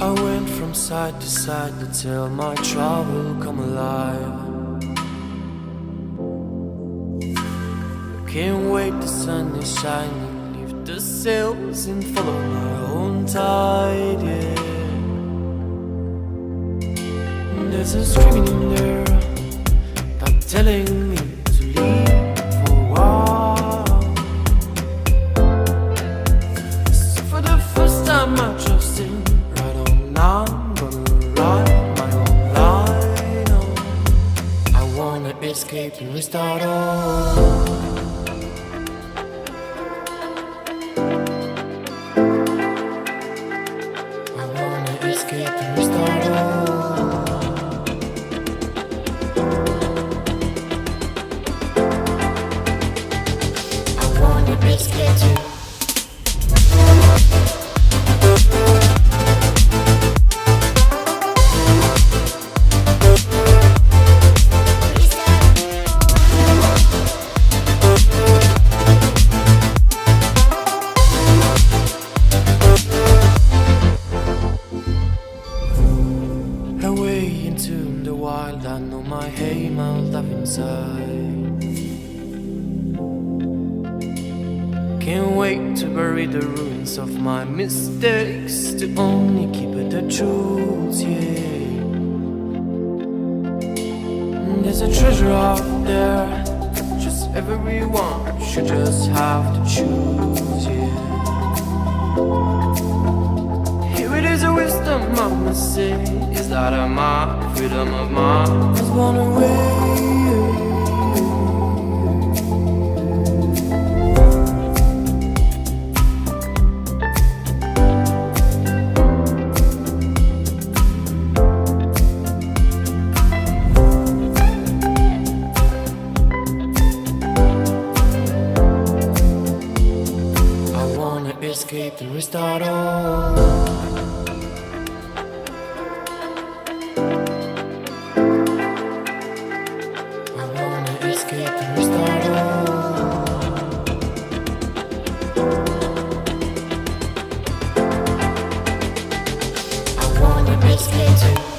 I went from side to side to tell my travel come alive. Can't wait, the sun is shining, leave the sails and follow my own tide, yeah. There's a screaming in there, not telling me to leave for a while. So for the first time I trusted, right on now I'm gonna write my own line. Oh, I wanna escape and restart all. Can't wait to bury the ruins of my mistakes, to only keep it the truth, yeah. There's a treasure out there, just everyone should just have to choose, yeah. Here it is, a wisdom I must say, is that of my freedom of mind was born away. Escape and restart all. I wanna escape and restart all. I wanna escape too.